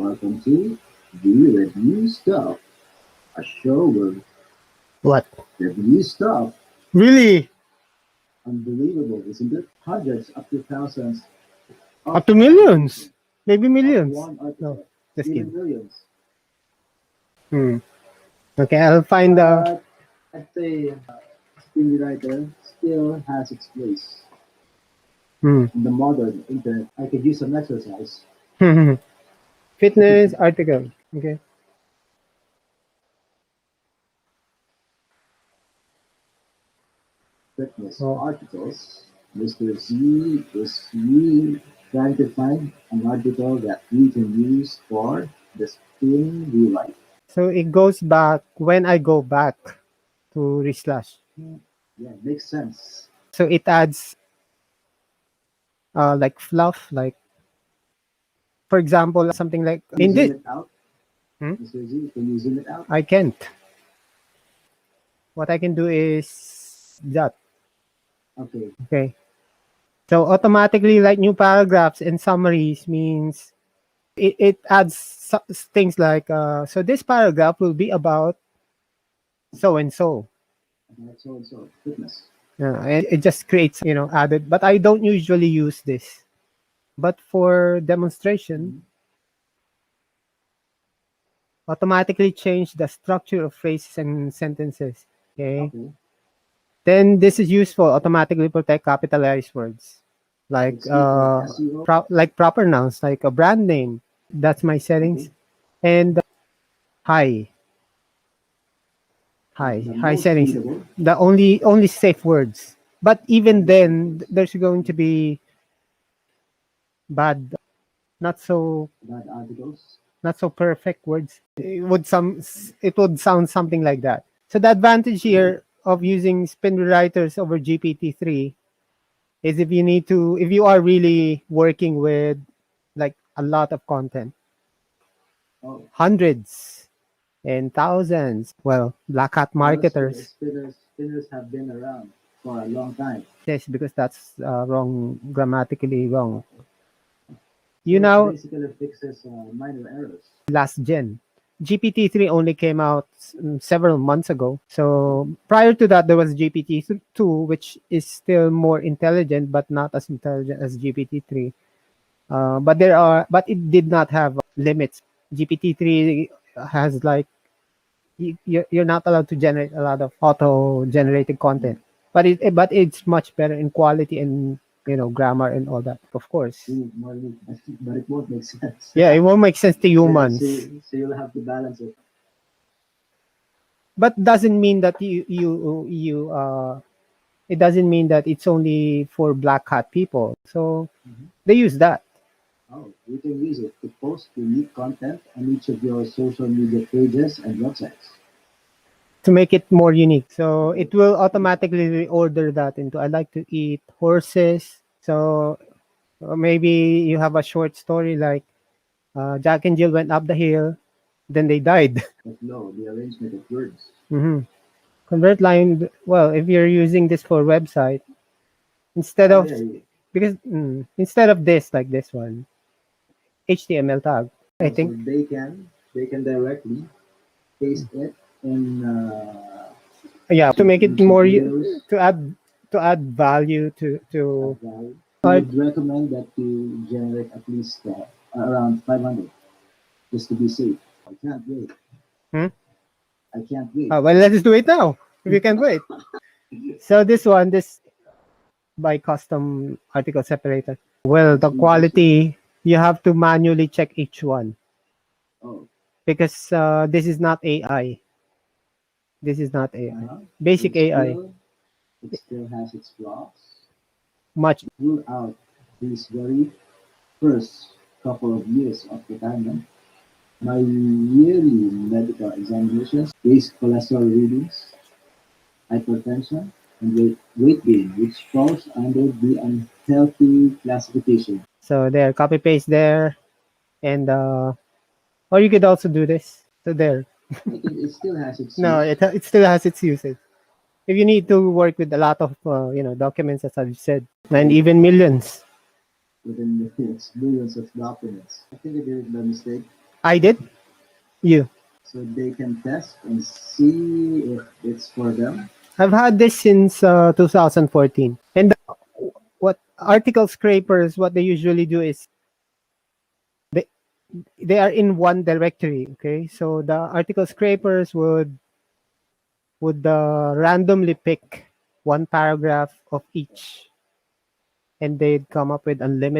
Welcome to the Review Stuff, a show where What? review stuff. Really? Unbelievable, isn't it? Hundreds up to thousands. Up to millions? Maybe Of millions. one article. No, just Even kidding. millions. Okay, I'll find But I'd say Spinrewriter still has its place. In the modern internet, I could use some exercise. fitness article. Okay. Fitness Oh. articles. Mr. Z is me trying to find an article that we can use for the spin we like. So it goes back when I go back to reslash. Yeah, makes sense. So it adds like fluff, like for example, something like Can you in zoom this. it out? Hmm? Mr. Z, can you zoom it out? I can't. What I can do is that. Okay. Okay. So automatically, like new paragraphs and summaries means it adds things like so this paragraph will be about so and so. So, fitness. And it just creates added, but I don't usually use this, but for demonstration automatically change the structure of phrases and sentences. Okay, then this is useful, automatically protect capitalized words like like proper nouns, like a brand name. That's my settings. And hi high settings, the only safe words. But even then there's going to be bad, not so Bad articles. not so perfect words. It would sound something like that. So the advantage here of using spin rewriters over GPT-3 is if you are really working with like a lot of content, hundreds and thousands. Well, Blackhat marketers. Spinners have been around for a long time. Yes, because that's wrong, grammatically wrong. Basically fixes minor errors. Last gen. GPT-3 only came out several months ago. So prior to that, there was GPT-2, which is still more intelligent, but not as intelligent as GPT-3. But it did not have limits. GPT-3 has like you're not allowed to generate a lot of auto-generated content, but it's much better in quality and grammar and all that, of course. But it won't make sense. Yeah, it won't make sense to humans. So you'll have to balance it. But doesn't mean that it doesn't mean that it's only for black hat people. So they use that. Oh, you can use it to post unique content on each of your social media pages and websites. To make it more unique. So it will automatically reorder that into I like to eat horses. So maybe you have a short story like Jack and Jill went up the hill, then they died. But no, the arrangement of words. Convert line. Well, if you're using this for website, instead of instead of this, like this one, HTML tag. I think so they can directly paste it in. To make it more to add value to. I would recommend that you generate at least around 500, just to be safe. I can't wait. I can't wait. Well, let's do it now. If you can't wait. So this by custom article separator. Well, the quality, you have to manually check each one. Oh. Because this is not AI. This is not AI. Basic AI. It still has its flaws. Much. Throughout these very first couple of years of retirement, my yearly medical examinations, basic cholesterol readings, hypertension, and weight gain, which falls under the unhealthy classification. So there, copy paste there, and or you could also do this. So there. It still has its no, it still has its uses. If you need to work with a lot of documents, as I've said, and even millions. Within millions of documents. I think I did it by mistake. I did. You. so they can test and see if it's for them. I've had this since 2014. And what article scrapers, what they usually do is they they are in one directory. Okay, so the article scrapers would randomly pick one paragraph of each, and they'd come up with unlimited